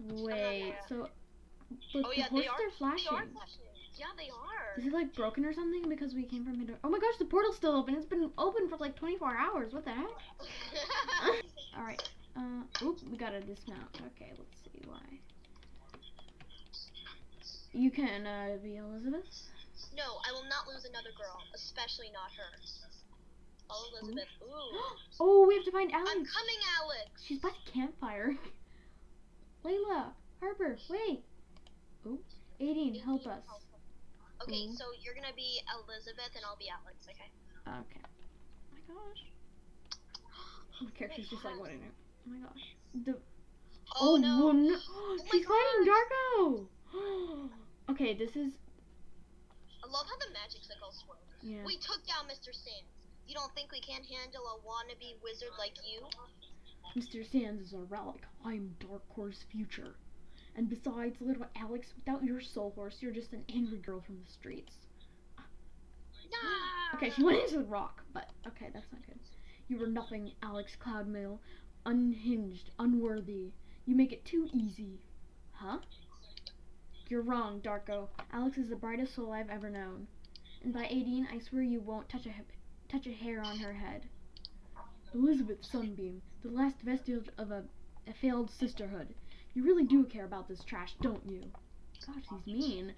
Wait, so but Oh the yeah, horses they are flashing. They are flashing. Yeah, they are. Is it like broken or something because we came from mid? Oh my gosh, the portal's still open. It's been open for like 24 hours. What the heck? All right. Oop, we gotta dismount. Okay, let's see why. You can be Elizabeth. No, I will not lose another girl, especially not her. Oh, Elizabeth. Ooh. Oh, we have to find Alex. I'm coming, Alex. She's by the campfire. Layla, Harper, wait. Oh, 18, help us. Okay, so you're gonna be Elizabeth and I'll be Alex, okay? Okay. Oh my gosh. The character's just like, what in it? Oh my gosh. Oh no. She's fighting Darko. Okay, this is. I love how the magic cycles work. Yeah. We took down Mr. Sands. You don't think we can't handle a wannabe wizard like you? Mr. Sands is a relic. I'm Dark Horse Future. And besides, little Alex, without your soul horse, you're just an angry girl from the streets. Nah. Okay, she went into the rock, but okay, that's not good. You were nothing, Alex Cloudmail. Unhinged, unworthy. You make it too easy. Huh? You're wrong, Darko. Alex is the brightest soul I've ever known. And by 18, I swear you won't touch a hair on her head. Elizabeth Sunbeam, the last vestige of a failed sisterhood. You really do care about this trash, don't you? Gosh, he's mean.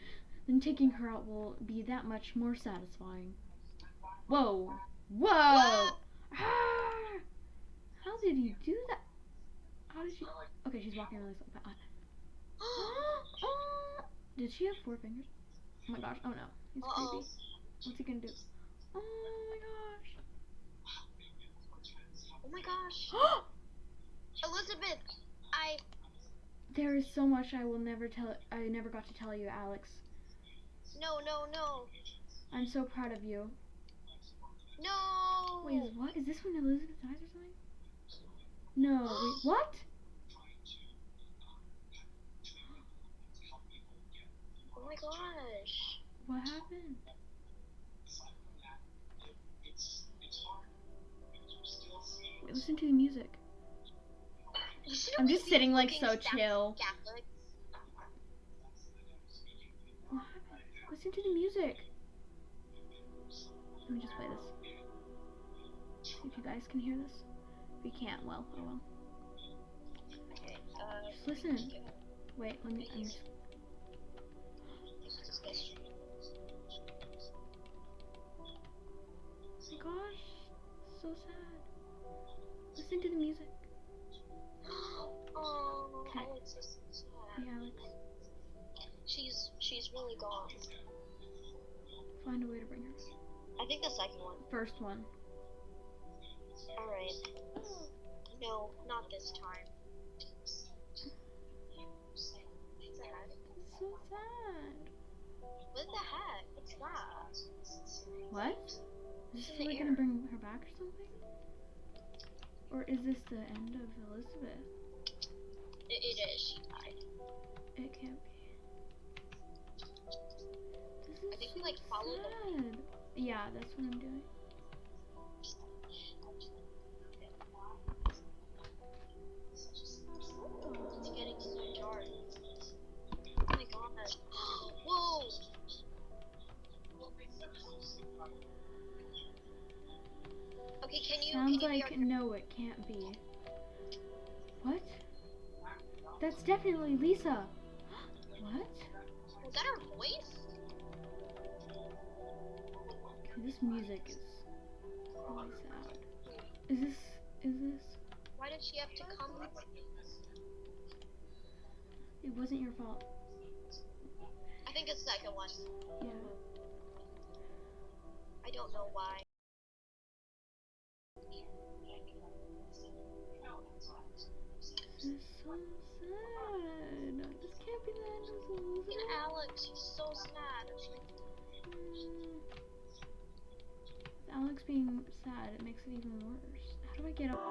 Then taking her out will be that much more satisfying. Whoa! Whoa! Ah! How did he do that? How did she? Okay, she's walking on this. Did she have 4 fingers? Oh my gosh! Oh no, he's creepy. What's he gonna do? Oh my gosh! Oh my gosh! Elizabeth, There is so much I will never tell. I never got to tell you, Alex. No. I'm so proud of you. No. Wait, what? Is this when Elizabeth dies or something? No. Wait, what? Oh my gosh. What happened? Wait, listen to the music. I'm just sitting like so chill. What happened? Listen to the music. Let me just play this. See if you guys can hear this. If you can't, well, oh well. Okay, just listen. Wait, let me. I'm just... Oh my gosh, so sad. Listen to the music. Oh, okay. Alex is so sad. Yeah, Alex. She's really gone. Find a way to bring her. I think the second one. First one. Alright. No, not this time. So sad. What the heck? What's that? What? Is this really gonna bring her back or something? Or is this the end of Elizabeth? It is. She died. It can't be. This is I think so we like follow sad. Yeah, that's what I'm doing. It's getting so dark. Oh my god. Whoa! Okay, Sounds like no, it can't be. What? That's definitely Lisa. What? Was that her voice? Okay, this music is really sad. Is this? Why did she have to come? It wasn't your fault. I think it's the second one. Yeah. I don't know why. This is so sad. This can't be the end of the movie. Look at Alex, she's so sad. With Alex being sad, it makes it even worse. How do I get up?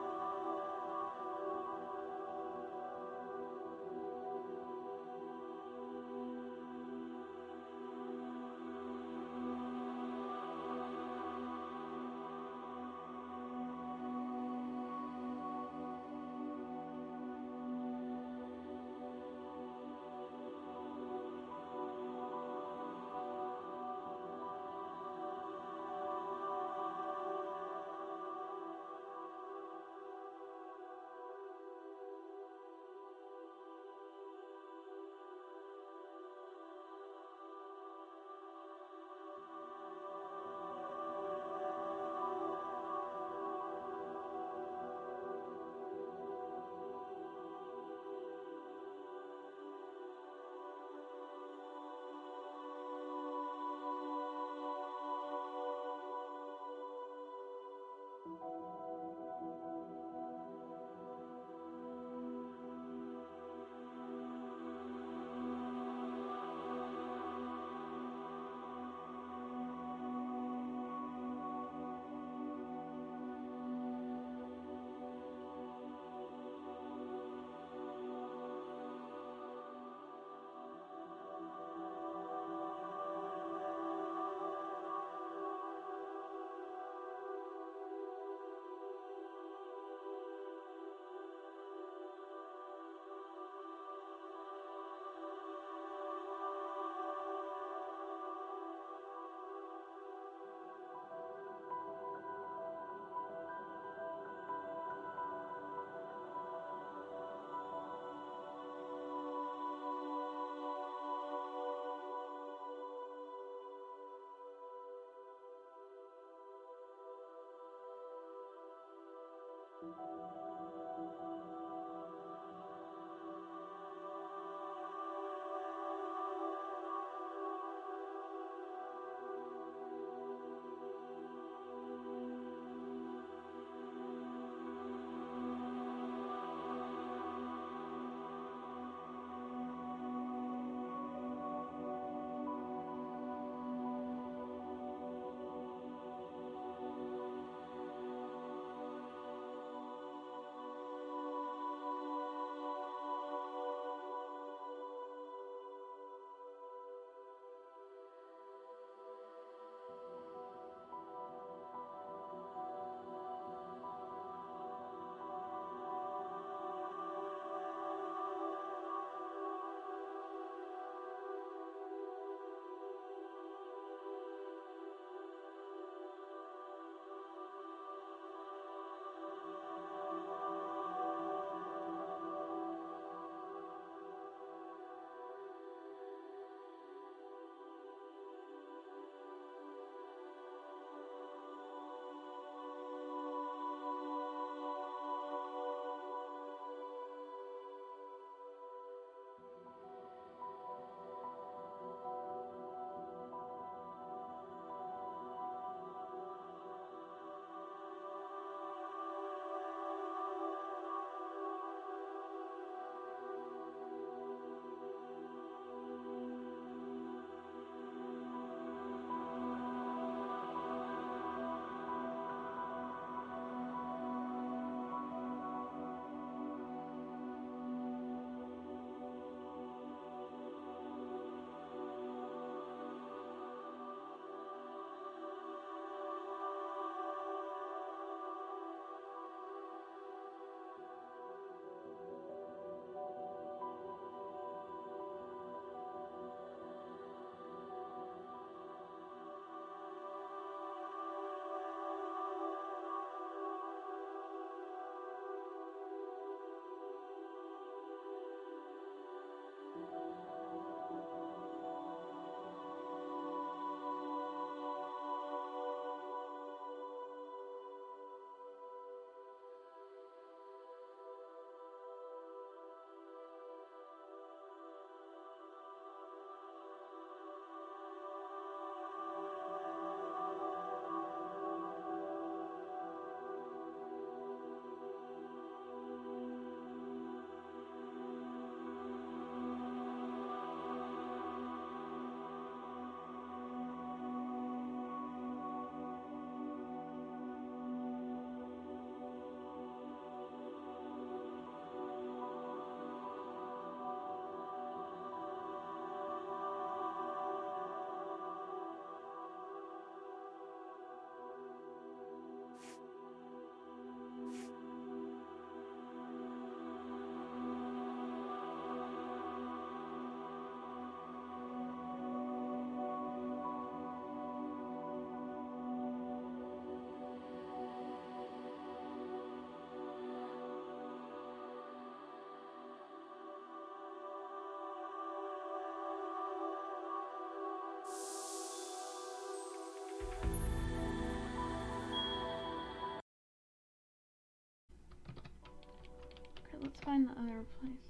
find the other place.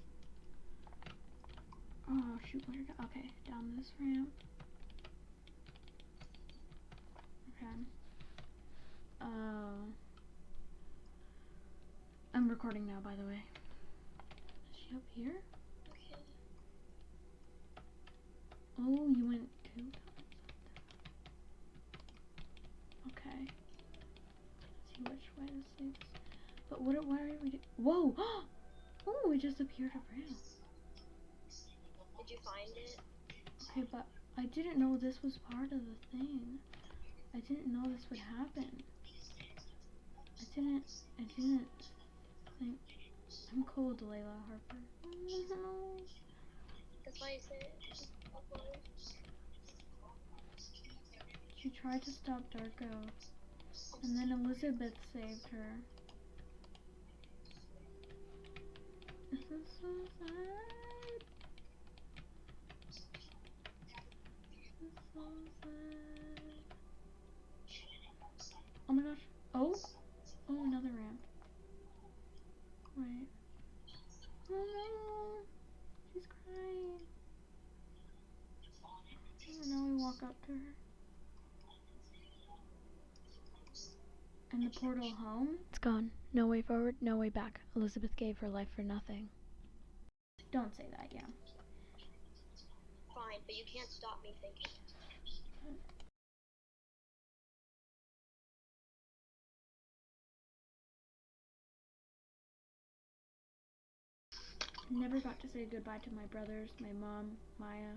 Oh shoot, where did I, okay, down this ramp. Okay. I'm recording now, by the way. Is she up here? Okay. Oh, you went 2 times. Okay. Let's see which way this leads. But what are we doing? Whoa! Oh, we just appeared a ramp. Did you find it? Okay, but I didn't know this was part of the thing. I didn't know this would happen. I didn't think. I'm cold, Layla Harper. That's why I said it. She tried to stop Darko, and then Elizabeth saved her. This is so sad. This is so sad. Oh my gosh. Oh, another ramp. Wait. Oh no, she's crying. Oh, now we walk up to her. And the portal home? It's gone. No way forward, no way back. Elizabeth gave her life for nothing. Don't say that, yeah. Fine, but you can't stop me thinking. Never got to say goodbye to my brothers, my mom, Maya.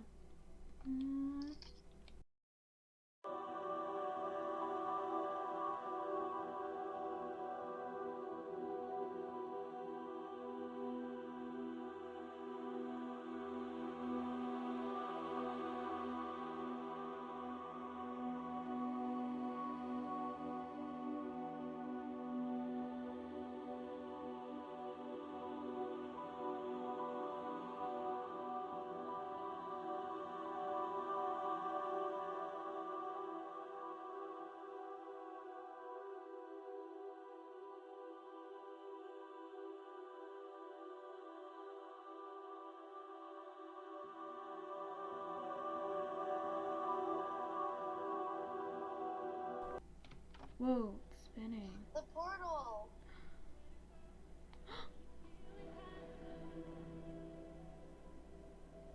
Whoa, it's spinning. The portal!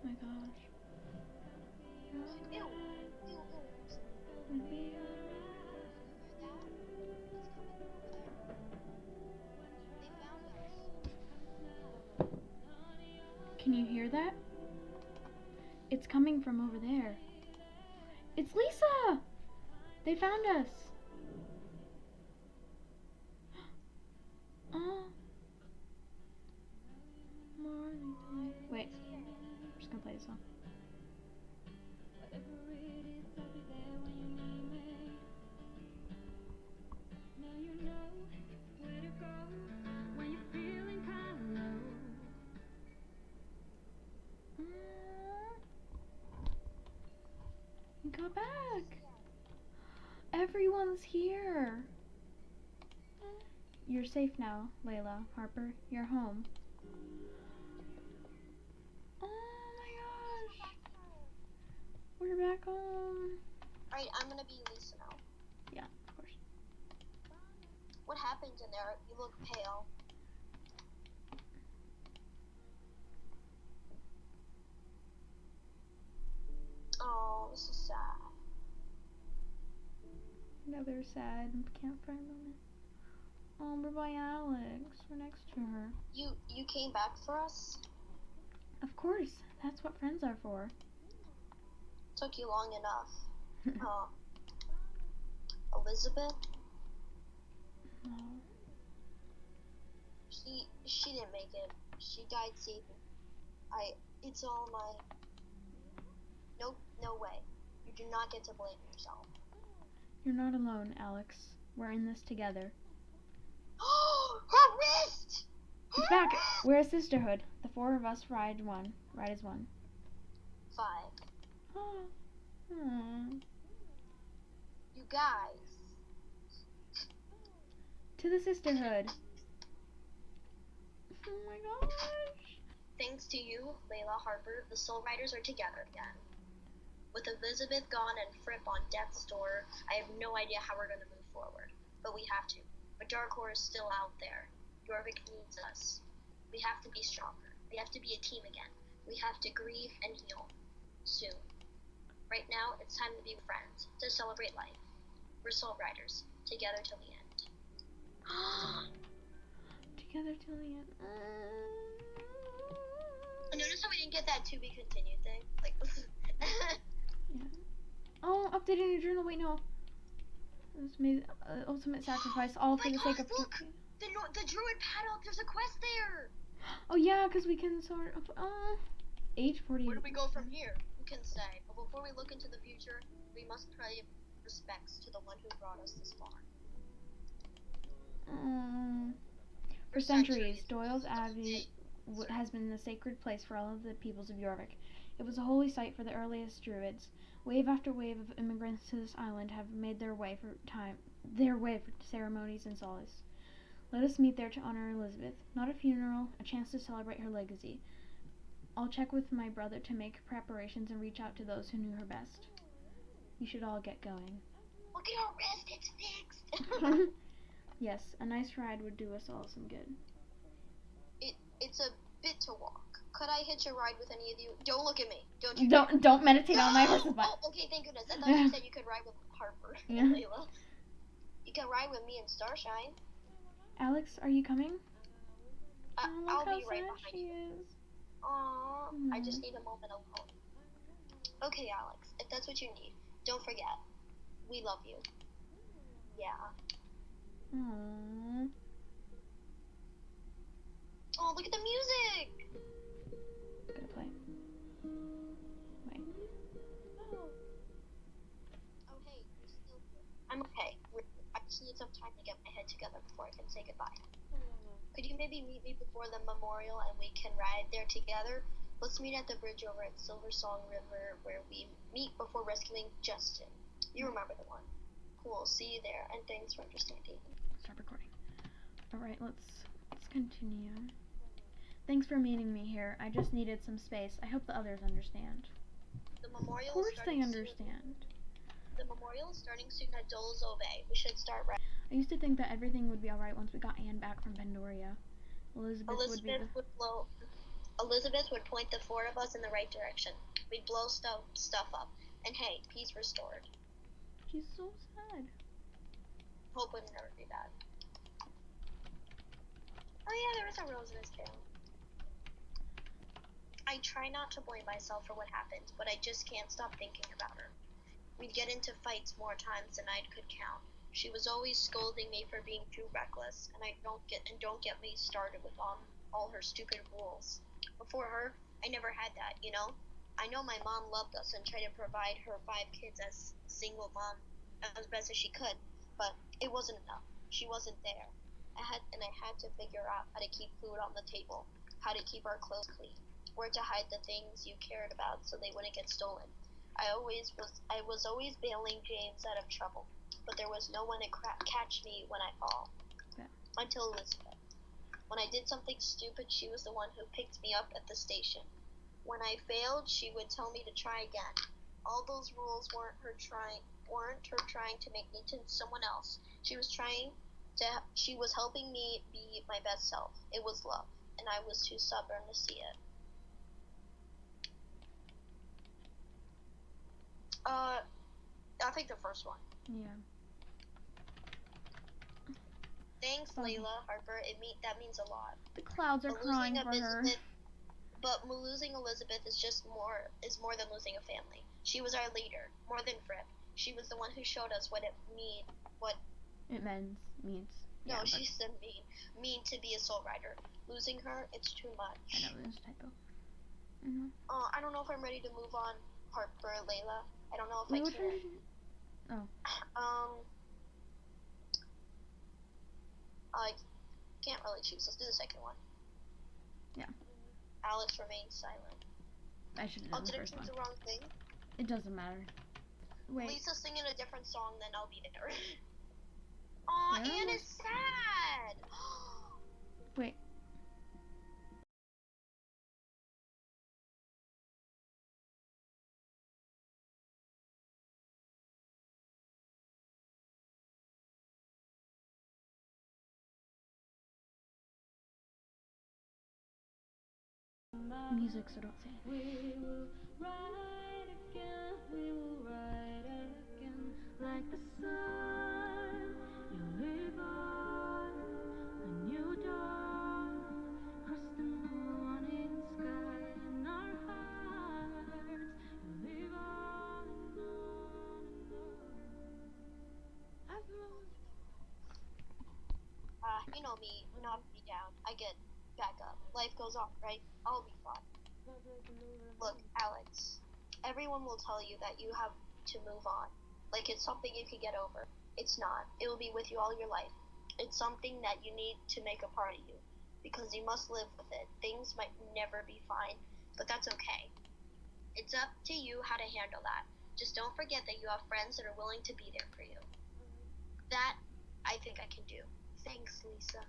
My gosh. Ew! Can you hear that? It's coming from over there. It's Lisa! They found us. Oh. Wait. I'm just gonna play this song. You got back. Everyone's here. You're safe now, Layla Harper. You're home. Oh my gosh. We're back home. Alright, I'm gonna be Lisa now. Yeah, of course. What happened in there? You look pale. Oh, this is sad. Another sad campfire moment. Oh, we're by Alex. We're next to her. You came back for us? Of course. That's what friends are for. Took you long enough. Elizabeth? No. She didn't make it. She died saving. It's all my... Nope, no way. You do not get to blame yourself. You're not alone, Alex. We're in this together. Her wrist! It's back! We're a sisterhood. The 4 of us ride as one. 5. Oh. You guys. To the sisterhood. Oh my gosh. Thanks to you, Layla Harper, the Soul Riders are together again. With Elizabeth gone and Fripp on death's door, I have no idea how we're going to move forward. But we have to. But Dark Horse is still out there. Jorvik needs us. We have to be stronger. We have to be a team again. We have to grieve and heal. Soon. Right now, it's time to be friends, to celebrate life. We're Soul Riders, together till the end. Together till the end. Notice how we didn't get that to be continued thing? Like, Yeah. Oh, updated your journal. Wait, no. This made ultimate sacrifice, all for the sake of. Look! The druid paddock, there's a quest there! Oh yeah, because we can sort of. Age 40. Where do we go from here? Who can say? But before we look into the future, we must pay respects to the one who brought us this far. For centuries, Doyle's Abbey has been the sacred place for all of the peoples of Jorvik. It was a holy site for the earliest druids. Wave after wave of immigrants to this island have made their way for ceremonies and solace. Let us meet there to honor Elizabeth. Not a funeral, a chance to celebrate her legacy. I'll check with my brother to make preparations and reach out to those who knew her best. You should all get going. Look at our wrist, it's fixed! Yes, a nice ride would do us all some good. It's a bit to walk. Could I hitch a ride with any of you? Don't look at me. Don't meditate on my horse's butt. Oh, okay, thank goodness. I thought you said you could ride with Harper and Layla. You can ride with me and Starshine. Alex, are you coming? I'll be right behind you. Is. Aww, I just need a moment alone. Okay, Alex, if that's what you need, don't forget. We love you. Yeah. Aww. Oh, look at the music! Gotta play. Wait. Oh, hey, you're still here. I'm okay. I just need some time to get my head together before I can say goodbye. Could you maybe meet me before the memorial and we can ride there together? Let's meet at the bridge over at Silver Song River where we meet before rescuing Justin. You remember the one. Cool, see you there, and thanks for understanding. Stop recording. Alright, let's continue. Thanks for meeting me here. I just needed some space. I hope the others understand. The memorial Of course is they starting understand. soon. The memorial is starting soon at Dolzo Bay. We should start right. I used to think that everything would be alright once we got Anne back from Pandoria. Elizabeth would point the four of us in the right direction. We'd blow stuff up. And hey, peace restored. She's so sad. Hope would never be bad. Oh yeah, there was a rose in his tail. I try not to blame myself for what happened, but I just can't stop thinking about her. We'd get into fights more times than I could count. She was always scolding me for being too reckless, and don't get me started with all her stupid rules. Before her, I never had that, you know? I know my mom loved us and tried to provide her 5 kids as single mom as best as she could, but it wasn't enough. She wasn't there. I had to figure out how to keep food on the table, how to keep our clothes clean, where to hide the things you cared about so they wouldn't get stolen. I was always bailing James out of trouble, but there was no one to catch me when I fall. Yeah. Until Elizabeth. When I did something stupid, she was the one who picked me up at the station. When I failed, she would tell me to try again. All those rules weren't her trying to make me into someone else. She was helping me be my best self. It was love, and I was too stubborn to see it. I think the first one. Yeah. Thanks, Layla Harper. That means a lot. The clouds are crying for her. But losing Elizabeth is more than losing a family. She was our leader, more than Fripp. She was the one who showed us what it means. Means. No, Yeah, she said mean to be a soul rider. Losing her, it's too much. I know, there's a typo. I don't know if I'm ready to move on, Harper, Layla. I don't know if I can. I can't really choose. Let's do the second one. Yeah. Alex remains silent. I should have done the first one. Did I choose the wrong thing? It doesn't matter. Wait. Lisa's singing a different song, then I'll be there. Aw, Anne is sad! Wait. music, so don't say anything. We will ride again, we will ride again, like the sun, you live on, a new dawn, across the morning sky, in our hearts, you live on and on and on. I've known. You know me, knock me down. I get back up. Life goes on, right? I'll be fine. Look, Alex, everyone will tell you that you have to move on. Like it's something you can get over. It's not. It will be with you all your life. It's something that you need to make a part of you. Because you must live with it. Things might never be fine, but that's okay. It's up to you how to handle that. Just don't forget that you have friends that are willing to be there for you. That, I think I can do. Thanks, Lisa.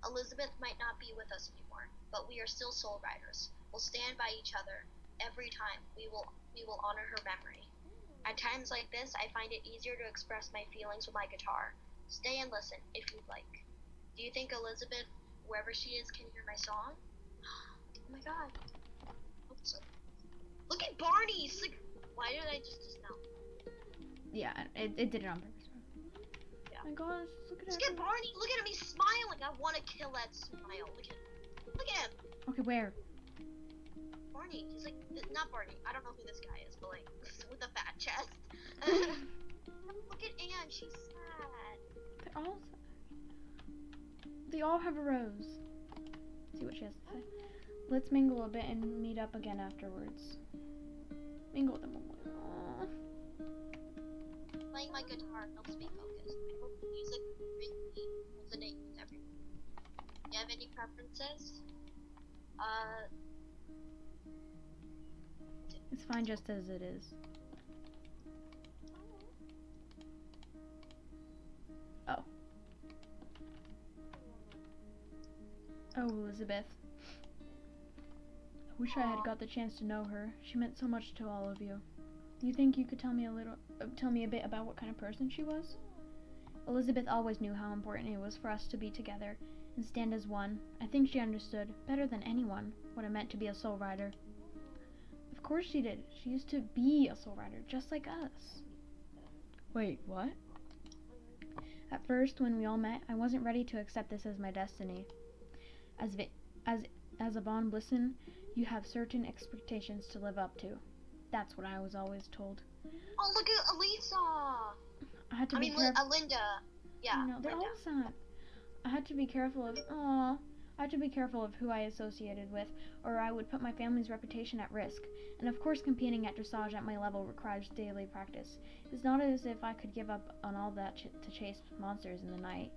Elizabeth might not be with us anymore, but we are still soul riders. We'll stand by each other. Every time we will honor her memory. At times like this, I find it easier to express my feelings with my guitar. Stay and listen, if you'd like. Do you think Elizabeth, wherever she is, can hear my song? Oh my god. Hope so. Look at Barney! He's like, why did I just now? Yeah, it did it on purpose. Yeah. Oh my gosh, look at Look him. at Barney! Look at him, he's smiling! I want to kill that smile. Look at him! Okay, where? Barney, he's like, not Barney, I don't know who this guy is, but like, with a fat chest. Look at Anne, she's sad. They all have a rose. Let's see what she has to say. Let's mingle a bit and meet up again afterwards. Mingle with them one more. Playing my guitar helps me focus. I hope the music really resonates with everyone. Do you have any preferences? It's fine just as it is. Oh. Oh, Elizabeth. I wish I had got the chance to know her. She meant so much to all of you. Do you think you could tell me a bit about what kind of person she was? Elizabeth always knew how important it was for us to be together and stand as one. I think she understood, better than anyone, what it meant to be a soul rider. Of course she did. She used to be a soul rider, just like us. Wait, what? At first, when we all met, I wasn't ready to accept this as my destiny. As a Von Blissen, you have certain expectations to live up to. That's what I was always told. Oh, look at Elisa! I had to be careful. Linda. Yeah, No, they're Linda. all sad. I had to be careful of who I associated with, or I would put my family's reputation at risk. And of course, competing at dressage at my level requires daily practice. It's not as if I could give up on all that to chase monsters in the night.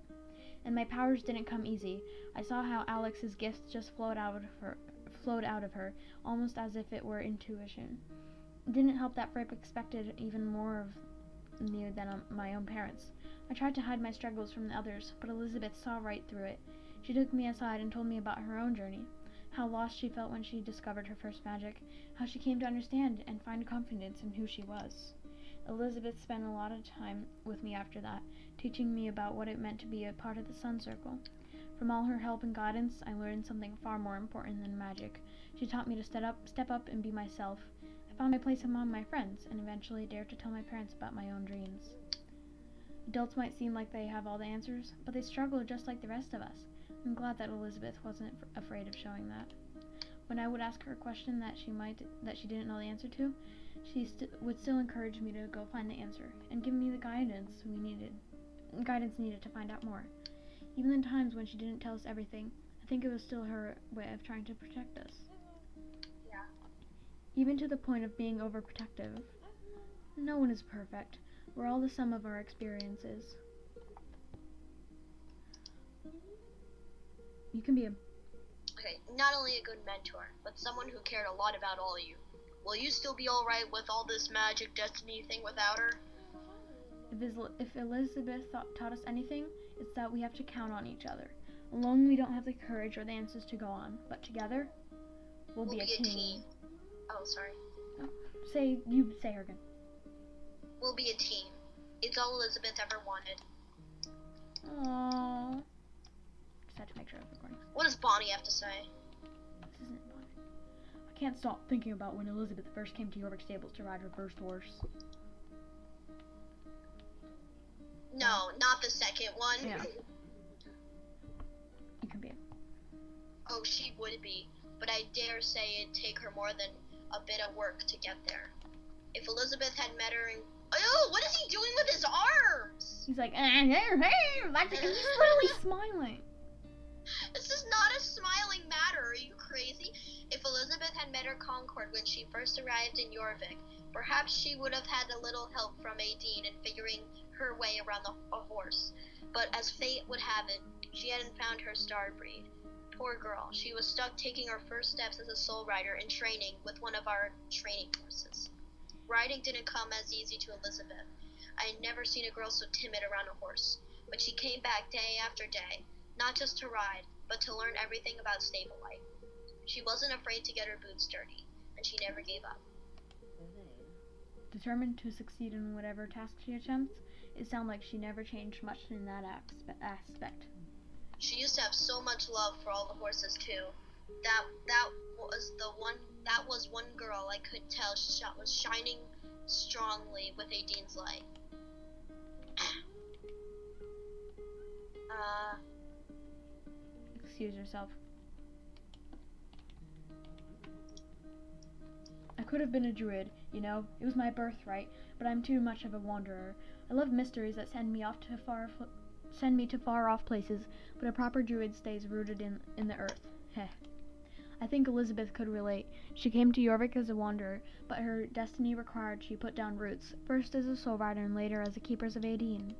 And my powers didn't come easy. I saw how Alex's gifts just flowed out of her, almost as if it were intuition. It didn't help that Fripp expected even more of me than my own parents. I tried to hide my struggles from the others, but Elizabeth saw right through it. She took me aside and told me about her own journey, how lost she felt when she discovered her first magic, how she came to understand and find confidence in who she was. Elizabeth spent a lot of time with me after that, teaching me about what it meant to be a part of the Sun Circle. From all her help and guidance, I learned something far more important than magic. She taught me to step up and be myself. I found my place among my friends, and eventually dared to tell my parents about my own dreams. Adults might seem like they have all the answers, but they struggle just like the rest of us. I'm glad that Elizabeth wasn't afraid of showing that. When I would ask her a question that she didn't know the answer to, she would still encourage me to go find the answer and give me the guidance needed to find out more. Even in times when she didn't tell us everything, I think it was still her way of trying to protect us. Yeah. Even to the point of being overprotective. No one is perfect. We're all the sum of our experiences. You can be Okay, not only a good mentor, but someone who cared a lot about all of you. Will you still be alright with all this magic destiny thing without her? If Elizabeth taught us anything, it's that we have to count on each other. Alone, we don't have the courage or the answers to go on, but together, we'll be a team. Oh, sorry. Say her again. We'll be a team. It's all Elizabeth ever wanted. Aww. Just had to make sure I was recording. What does Bonnie have to say? isn't fun. I can't stop thinking about when Elizabeth first came to York Stables to ride her first horse. No, not the second one. Yeah. You can be. Oh, she would be, but I dare say it'd take her more than a bit of work to get there. If Elizabeth had met her in... Oh, what is he doing with his arms? He's like, hey, like, he's literally smiling. This is not a smiling matter, are you crazy? If Elizabeth had met her Concord when she first arrived in Jorvik, perhaps she would have had a little help from Aideen in figuring her way around a horse. But as fate would have it, she hadn't found her star breed. Poor girl, she was stuck taking her first steps as a soul rider in training with one of our training horses. Riding didn't come as easy to Elizabeth. I had never seen a girl so timid around a horse, but she came back day after day, not just to ride, but to learn everything about stable life. She wasn't afraid to get her boots dirty, and she never gave up. Determined to succeed in whatever task she attempts, it sounds like she never changed much in that aspect. She used to have so much love for all the horses too. That was one girl I could tell was shining strongly with Aideen's light. Excuse yourself. I could have been a druid, you know. It was my birthright, but I'm too much of a wanderer. I love mysteries that send me to far off places, but a proper druid stays rooted in the earth. Heh. I think Elizabeth could relate. She came to Jorvik as a wanderer, but her destiny required she put down roots, first as a soul rider and later as a keepers of Aideen.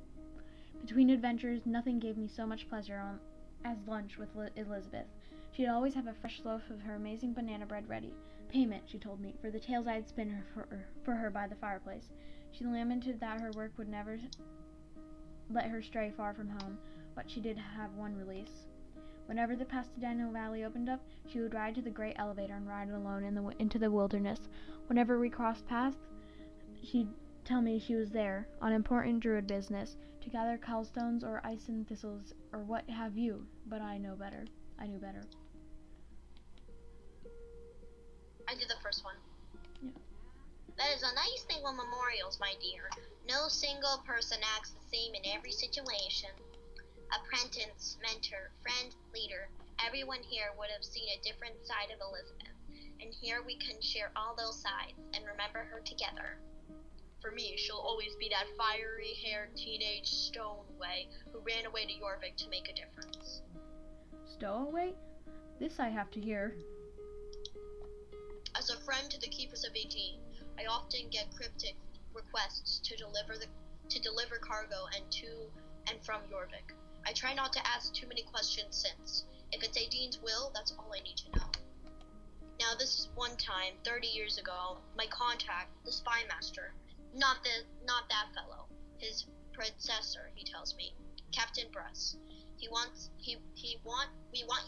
Between adventures, nothing gave me so much pleasure as lunch with Elizabeth. She'd always have a fresh loaf of her amazing banana bread ready. Payment, she told me, for the tales I'd spin for her by the fireplace. She lamented that her work would never let her stray far from home, but she did have one release. Whenever the Pixiedawn Valley opened up, she would ride to the great elevator and ride alone into the wilderness. Whenever we crossed paths, she'd tell me she was there, on important druid business, to gather cowstones or ice and thistles, or what have you, but I knew better. I did the first one. Yeah. That is a nice thing with memorials, my dear. No single person acts the same in every situation. Apprentice, mentor, friend, leader, everyone here would have seen a different side of Elizabeth, and here we can share all those sides and remember her together. For me, she'll always be that fiery-haired teenage stowaway who ran away to Jorvik to make a difference. Stowaway? This I have to hear. As a friend to the keepers of Aideen, I often get cryptic requests to deliver cargo to and from Jorvik. I try not to ask too many questions since, if it's Aideen's will, that's all I need to know. Now this one time, 30 years ago, my contact, the spy master, not that fellow, his predecessor, he tells me, Captain Bruss. We want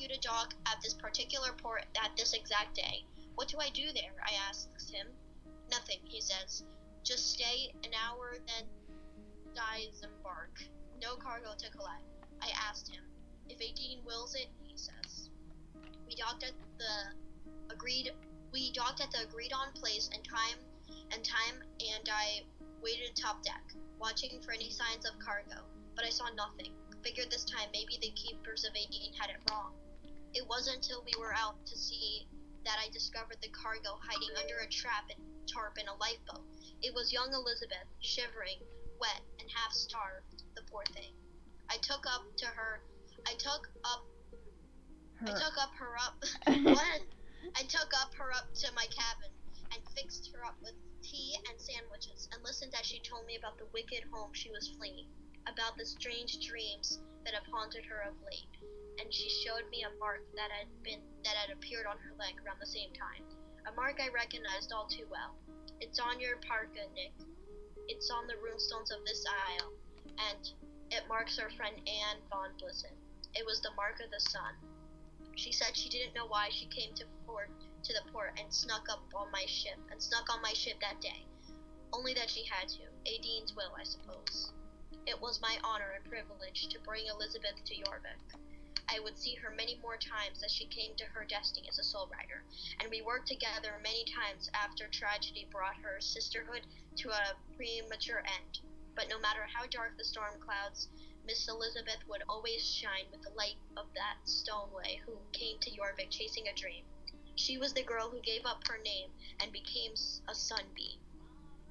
you to dock at this particular port at this exact day. What do I do there? I asks him. Nothing, he says. Just stay an hour, then disembark. No cargo to collect. I asked him. If Aideen wills it, he says. We docked at the agreed on place and time, and I waited top deck, watching for any signs of cargo, but I saw nothing. Figured this time maybe the keepers of Aideen had it wrong. It wasn't until we were out to sea that I discovered the cargo hiding under a tarp in a lifeboat. It was young Elizabeth, shivering, wet, and half starved, the poor thing. I took her up to my cabin and fixed her up with tea and sandwiches and listened as she told me about the wicked home she was fleeing, about the strange dreams that have haunted her of late, and she showed me a mark that had appeared on her leg around the same time, a mark I recognized all too well. It's on your parka, Nick. It's on the runestones of this isle, and it marks our friend Anne von Blissen. It was the mark of the sun. She said she didn't know why she came to the port and snuck on my ship that day. Only that she had to. Aideen's will, I suppose. It was my honor and privilege to bring Elizabeth to Jorvik. I would see her many more times as she came to her destiny as a soul rider, and we worked together many times after tragedy brought her sisterhood to a premature end. But no matter how dark the storm clouds, Miss Elizabeth would always shine with the light of that Stoneway who came to Yorvik chasing a dream. She was the girl who gave up her name and became a sunbeam.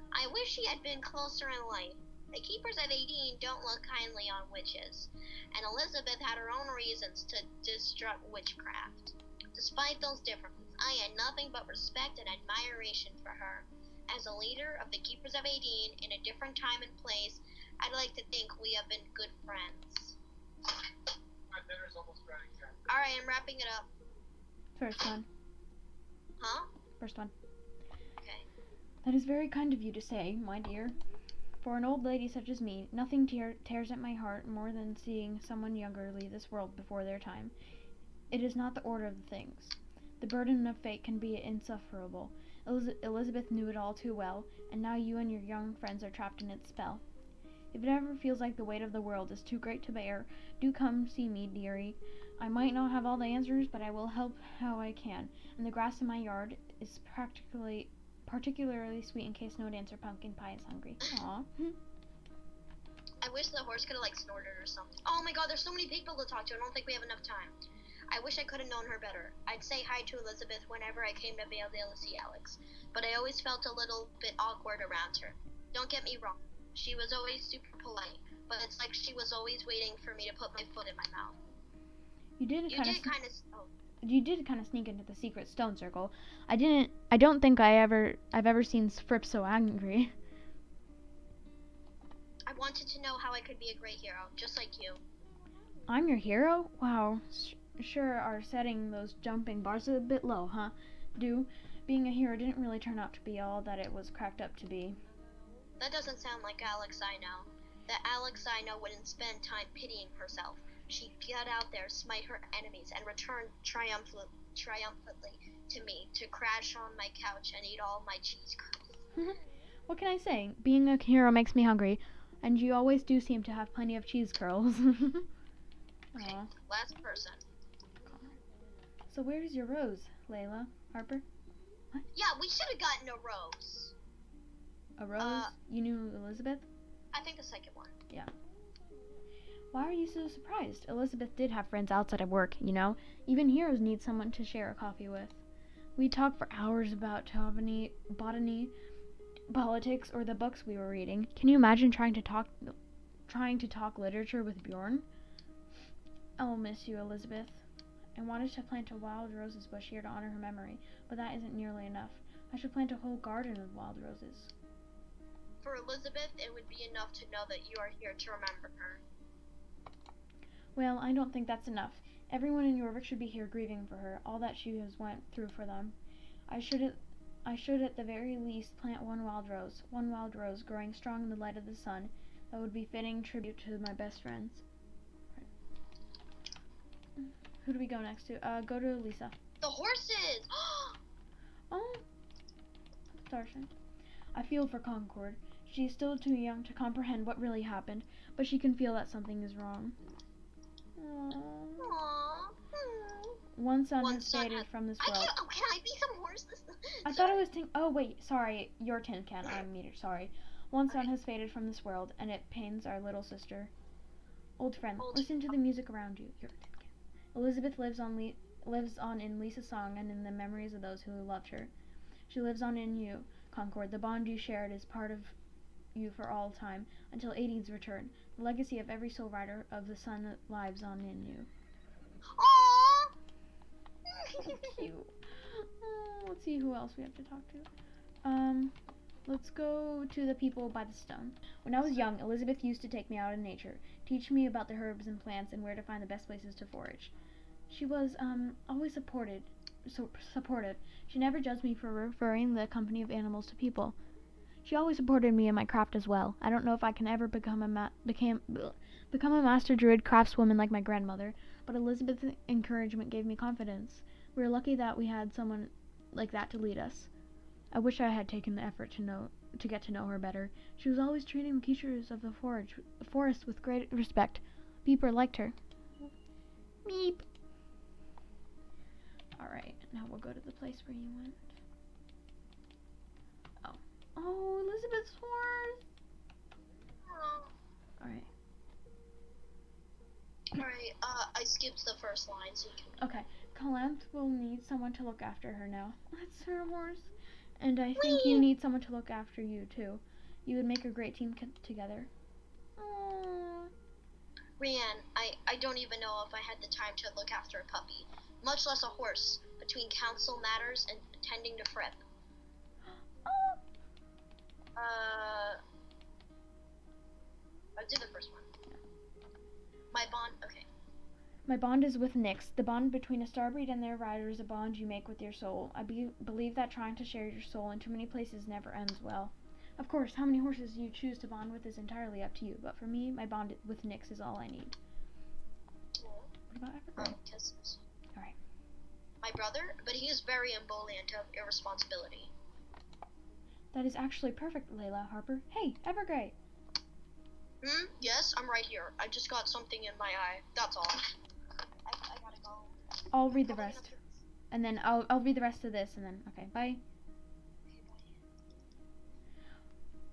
I wish she had been closer in life. The keepers of Aideen don't look kindly on witches, and Elizabeth had her own reasons to disrupt witchcraft. Despite those differences, I had nothing but respect and admiration for her. As a leader of the keepers of Aideen in a different time and place, I'd like to think we have been good friends. My dinner's almost ready, Jen. Alright, I'm wrapping it up. First one. Huh? First one. Okay. That is very kind of you to say, my dear. For an old lady such as me, nothing tears at my heart more than seeing someone younger leave this world before their time. It is not the order of the things. The burden of fate can be insufferable. Elizabeth knew it all too well, and now you and your young friends are trapped in its spell. If it ever feels like the weight of the world is too great to bear, do come see me, dearie. I might not have all the answers, but I will help how I can, and the grass in my yard is particularly sweet in case no dancer pumpkin pie is hungry. Aww. I wish the horse could have snorted or something. Oh my god, there's so many people to talk to. I don't think we have enough time. I wish I could have known her better. I'd say hi to Elizabeth whenever I came to Valedale to see Alex, but I always felt a little bit awkward around her. Don't get me wrong. She was always super polite, but it's like she was always waiting for me to put my foot in my mouth. You did kind of sneak into the secret stone circle. I don't think I've ever seen Fripp so angry. I wanted to know how I could be a great hero, just like you. I'm your hero? Wow. Sure are setting those jumping bars a bit low, huh? Being a hero didn't really turn out to be all that it was cracked up to be. That doesn't sound like Alex I know. The Alex I know wouldn't spend time pitying herself. She'd get out there, smite her enemies, and return triumphantly to me to crash on my couch and eat all my cheese curls. What can I say? Being a hero makes me hungry, and you always do seem to have plenty of cheese curls. Okay, last person. So where's your rose, Layla? Harper? What? Yeah, we should have gotten a rose. A rose? You knew Elizabeth? I think the second one. Yeah. Why are you so surprised? Elizabeth did have friends outside of work, you know? Even heroes need someone to share a coffee with. We talked for hours about botany, politics, or the books we were reading. Can you imagine trying to talk literature with Bjorn? I'll miss you, Elizabeth. I wanted to plant a wild roses bush here to honor her memory, but that isn't nearly enough. I should plant a whole garden of wild roses. For Elizabeth, it would be enough to know that you are here to remember her. Well, I don't think that's enough. Everyone in Yorvik should be here grieving for her, all that she has went through for them. I should at the very least plant one wild rose growing strong in the light of the sun. That would be fitting tribute to my best friends. Right. Who do we go next to? Go to Lisa. The horses! Oh, Starshine. I feel for Concord. She is still too young to comprehend what really happened, but she can feel that something is wrong. Aww. One son has faded from this world. Can I be some horse? I thought I was oh wait, sorry, you're Tin Can, I'm Meter, sorry. One son has faded from this world, and it pains our little sister. Old friend, listen to the music around you. You're Tin Can. Elizabeth lives on in Lisa's song and in the memories of those who loved her. She lives on in you, Concord. The bond you shared is part of you for all time, until Aideen's return. The legacy of every soul rider of the sun lives on in you. Aww. Cute. Let's see who else we have to talk to. Let's go to the people by the stone. When I was young, Elizabeth used to take me out in nature, teach me about the herbs and plants and where to find the best places to forage. She was, always supportive. She never judged me for referring the company of animals to people. She always supported me in my craft as well. I don't know if I can ever become a master druid craftswoman like my grandmother, but Elizabeth's encouragement gave me confidence. We were lucky that we had someone like that to lead us. I wish I had taken the effort to get to know her better. She was always treating the creatures of the forest with great respect. People liked her. Meep. Alright, now we'll go to the place where you went. Oh. Oh, Elizabeth's horse! Alright. Alright, I skipped the first line so you can... Okay. Calanth will need someone to look after her now. That's her horse. And I think you need someone to look after you, too. You would make a great team together. Aww. Rianne, I don't even know if I had the time to look after a puppy, much less a horse, between council matters and attending to Fripp. I did the first one. My bond, okay. My bond is with Nyx. The bond between a starbreed and their rider is a bond you make with your soul. I believe that trying to share your soul in too many places never ends well. Of course, how many horses you choose to bond with is entirely up to you, but for me, my bond with Nyx is all I need. What about Evergrey? Kisses. Alright. My brother, but he is very ebullient of irresponsibility. That is actually perfect, Layla Harper. Hey, Evergrey! Yes, I'm right here. I just got something in my eye. That's all. I gotta go. I'll read the rest. And then I'll read the rest of this and then, okay, bye.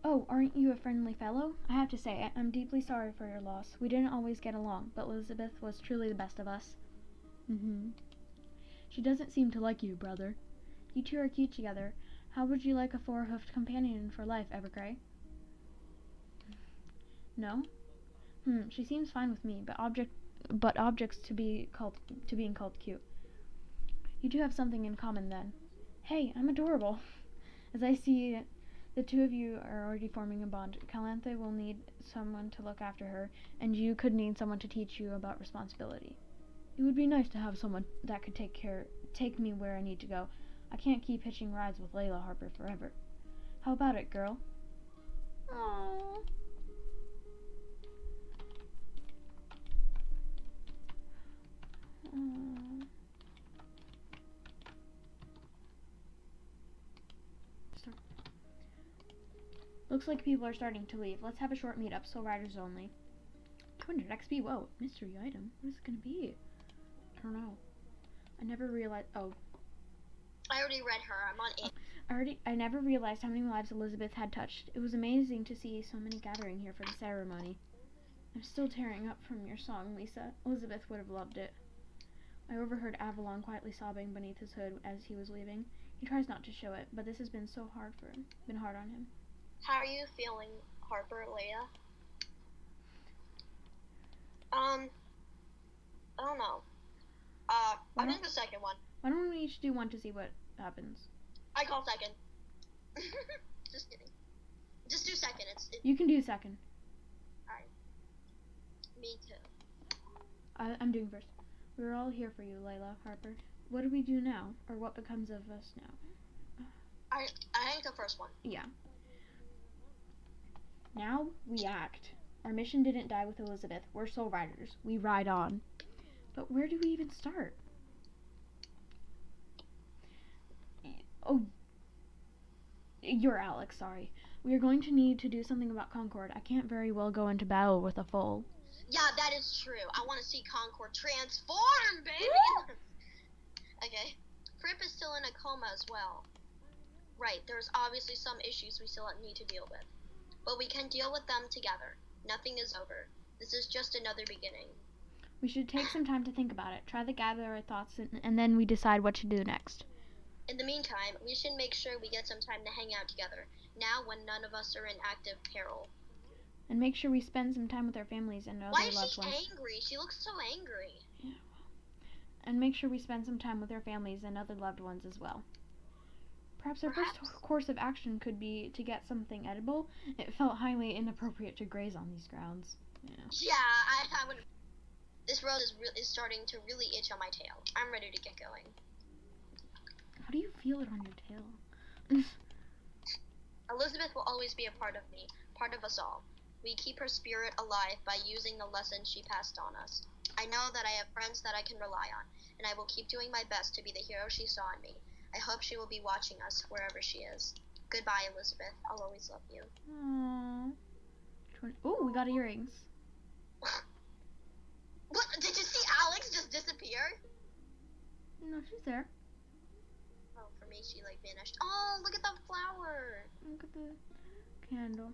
Oh, aren't you a friendly fellow? I have to say, I'm deeply sorry for your loss. We didn't always get along, but Elizabeth was truly the best of us. She doesn't seem to like you, brother. You two are cute together. How would you like a four-hoofed companion for life, Evergrey? No? She seems fine with me, but objects to being called cute. You two have something in common then. Hey, I'm adorable. As I see it, the two of you are already forming a bond. Calanthe will need someone to look after her, and you could need someone to teach you about responsibility. It would be nice to have someone that could take me where I need to go. I can't keep hitching rides with Layla Harper forever. How about it, girl? Aww. Looks like people are starting to leave. Let's have a short meetup, so riders only. 200 XP, whoa, mystery item. What is it gonna be? I don't know. I never realized, oh. I already read her, I'm on 8. I never realized how many lives Elizabeth had touched. It was amazing to see so many gathering here for the ceremony. I'm still tearing up from your song, Lisa. Elizabeth would have loved it. I overheard Avalon quietly sobbing beneath his hood as he was leaving. He tries not to show it, but this has been so hard for him. Been hard on him. How are you feeling, Harper, Leia? I don't know. I think the second one. Why don't we each do one to see what happens? I call second. Just kidding. Just do second. You can do second. Alright. Me too. I'm doing first. We're all here for you, Layla Harper. What do we do now? Or what becomes of us now? I think the first one. Yeah. Now we act. Our mission didn't die with Elizabeth. We're soul riders. We ride on. But where do we even start? Oh, you're Alex, sorry. We are going to need to do something about Concord. I can't very well go into battle with a foal. Yeah, that is true. I want to see Concord transform, baby! Okay. Fripp is still in a coma as well. Right, there's obviously some issues we still need to deal with. But we can deal with them together. Nothing is over. This is just another beginning. We should take some time to think about it. Try to gather our thoughts, and then we decide what to do next. In the meantime, we should make sure we get some time to hang out together, now when none of us are in active peril. And make sure we spend some time with our families and other loved ones. Why is she angry? She looks so angry. Yeah. And make sure we spend some time with our families and other loved ones as well. Perhaps our first course of action could be to get something edible. It felt highly inappropriate to graze on these grounds. Yeah, I would. This road is starting to really itch on my tail. I'm ready to get going. How do you feel it on your tail? Elizabeth will always be a part of me, part of us all. We keep her spirit alive by using the lessons she passed on us. I know that I have friends that I can rely on, and I will keep doing my best to be the hero she saw in me. I hope she will be watching us wherever she is. Goodbye, Elizabeth. I'll always love you. Aww. Oh, we got earrings. What? Did you see Alex just disappear? No, she's there. Oh, for me, she like vanished. Oh, look at the flower. Look at the candle.